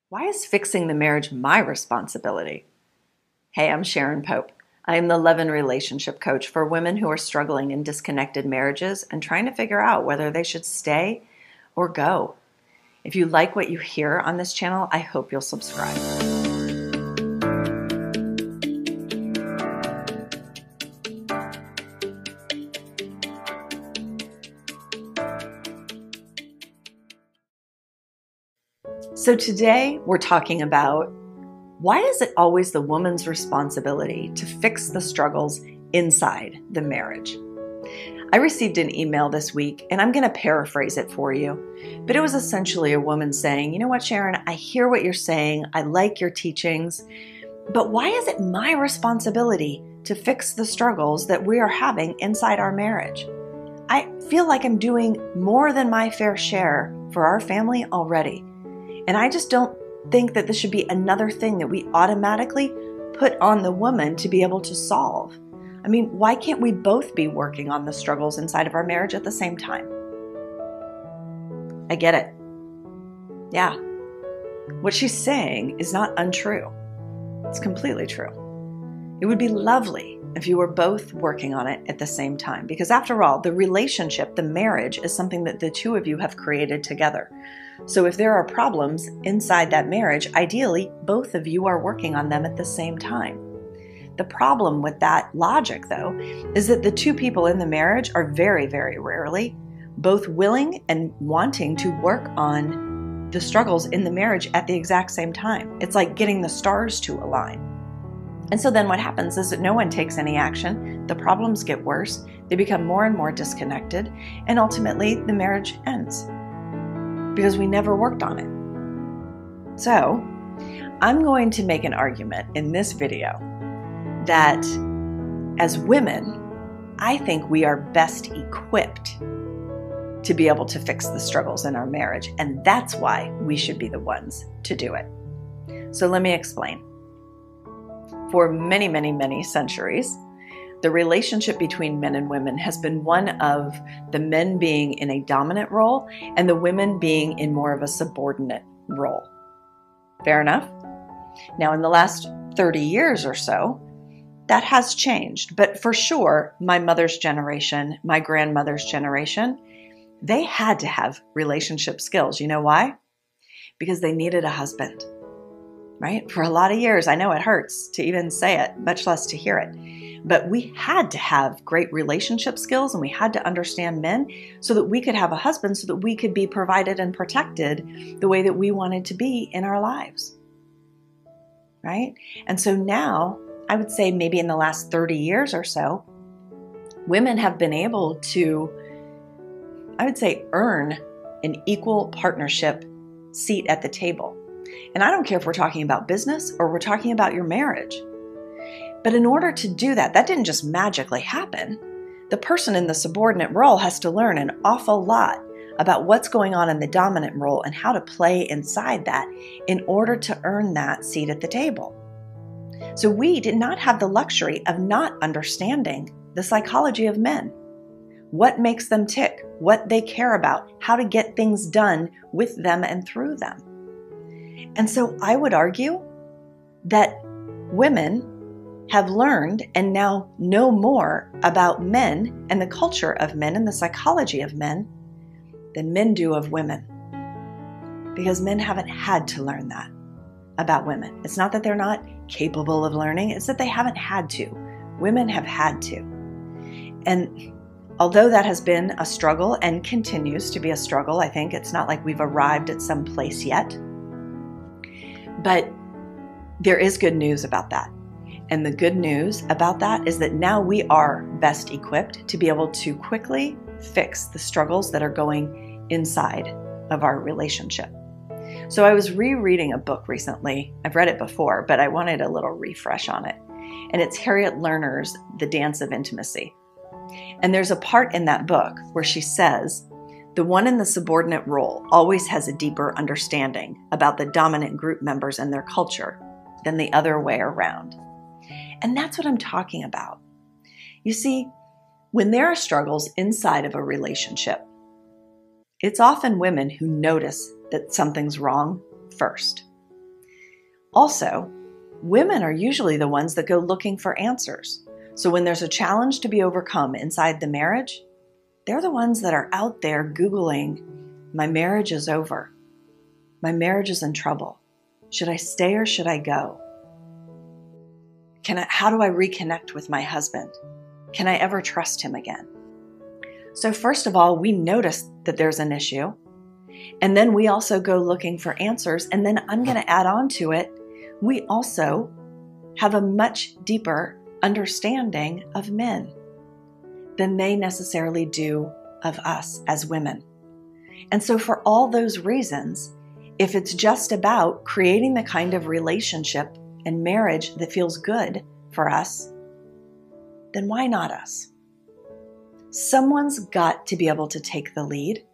Why is fixing the marriage my responsibility? Hey, I'm Sharon Pope. I am the love and relationship coach for women who are struggling in disconnected marriages and trying to figure out whether they should stay or go. If you like what you hear on this channel, I hope you'll subscribe. So today we're talking about why is it always the woman's responsibility to fix the struggles inside the marriage? I received an email this week, and I'm going to paraphrase it for you, but it was essentially a woman saying, you know what, Sharon, I hear what you're saying. I like your teachings, but why is it my responsibility to fix the struggles that we are having inside our marriage? I feel like I'm doing more than my fair share for our family already. And I just don't think that this should be another thing that we automatically put on the woman to be able to solve. I mean, why can't we both be working on the struggles inside of our marriage at the same time? I get it. Yeah. What she's saying is not untrue. It's completely true. It would be lovely if you were both working on it at the same time, because after all, the relationship, the marriage, is something that the two of you have created together. So if there are problems inside that marriage, ideally, both of you are working on them at the same time. The problem with that logic, though, is that the two people in the marriage are very, very rarely both willing and wanting to work on the struggles in the marriage at the exact same time. It's like getting the stars to align. And so then what happens is that no one takes any action, the problems get worse, they become more and more disconnected, and ultimately the marriage ends because we never worked on it. So I'm going to make an argument in this video that as women, I think we are best equipped to be able to fix the struggles in our marriage, and that's why we should be the ones to do it. So let me explain. For many, many, many centuries, the relationship between men and women has been one of the men being in a dominant role and the women being in more of a subordinate role. Fair enough? Now, in the last 30 years or so, that has changed. But for sure, my mother's generation, my grandmother's generation, they had to have relationship skills. You know why? Because they needed a husband. Right? For a lot of years, I know it hurts to even say it, much less to hear it. But we had to have great relationship skills and we had to understand men so that we could have a husband, so that we could be provided and protected the way that we wanted to be in our lives. Right? And so now, I would say maybe in the last 30 years or so, women have been able to, I would say, earn an equal partnership seat at the table. And I don't care if we're talking about business or we're talking about your marriage. But in order to do that, that didn't just magically happen. The person in the subordinate role has to learn an awful lot about what's going on in the dominant role and how to play inside that in order to earn that seat at the table. So we did not have the luxury of not understanding the psychology of men. What makes them tick, what they care about, how to get things done with them and through them. And so I would argue that women have learned and now know more about men and the culture of men and the psychology of men than men do of women. Because men haven't had to learn that about women. It's not that they're not capable of learning, it's that they haven't had to. Women have had to. And although that has been a struggle and continues to be a struggle, I think it's not like we've arrived at some place yet. But there is good news about that. And the good news about that is that now we are best equipped to be able to quickly fix the struggles that are going inside of our relationship. So I was rereading a book recently. I've read it before, but I wanted a little refresh on it. And it's Harriet Lerner's The Dance of Intimacy. And there's a part in that book where she says, the one in the subordinate role always has a deeper understanding about the dominant group members and their culture than the other way around. And that's what I'm talking about. You see, when there are struggles inside of a relationship, it's often women who notice that something's wrong first. Also, women are usually the ones that go looking for answers. So when there's a challenge to be overcome inside the marriage, they're the ones that are out there Googling, my marriage is over. My marriage is in trouble. Should I stay or should I go? How do I reconnect with my husband? Can I ever trust him again? So first of all, we notice that there's an issue. And then we also go looking for answers. And then I'm going to add on to it, we also have a much deeper understanding of men than they necessarily do of us as women. And so for all those reasons, if it's just about creating the kind of relationship and marriage that feels good for us, then why not us? Someone's got to be able to take the lead.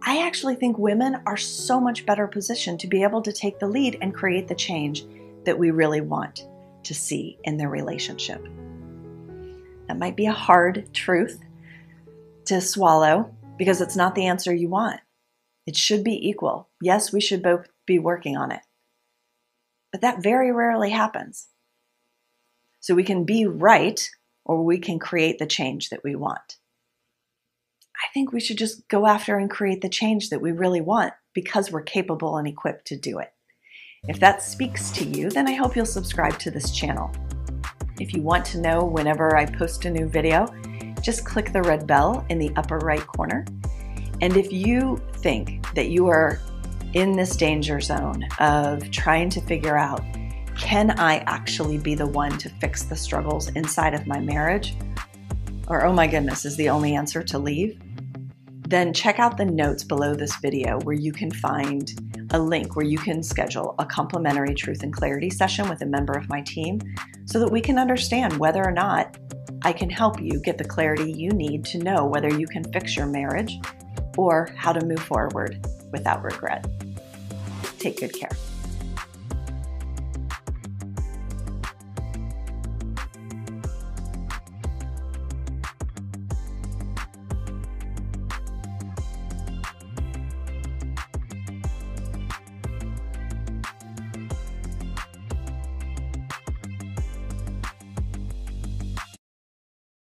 I actually think women are so much better positioned to be able to take the lead and create the change that we really want to see in their relationship. That might be a hard truth to swallow because it's not the answer you want. It should be equal. Yes, we should both be working on it. But that very rarely happens. So we can be right or we can create the change that we want. I think we should just go after and create the change that we really want because we're capable and equipped to do it. If that speaks to you, then I hope you'll subscribe to this channel. If you want to know whenever I post a new video, just click the red bell in the upper right corner. And if you think that you are in this danger zone of trying to figure out, can I actually be the one to fix the struggles inside of my marriage? Or, oh my goodness, is the only answer to leave? Then check out the notes below this video where you can find a link where you can schedule a complimentary truth and clarity session with a member of my team so that we can understand whether or not I can help you get the clarity you need to know whether you can fix your marriage or how to move forward without regret. Take good care.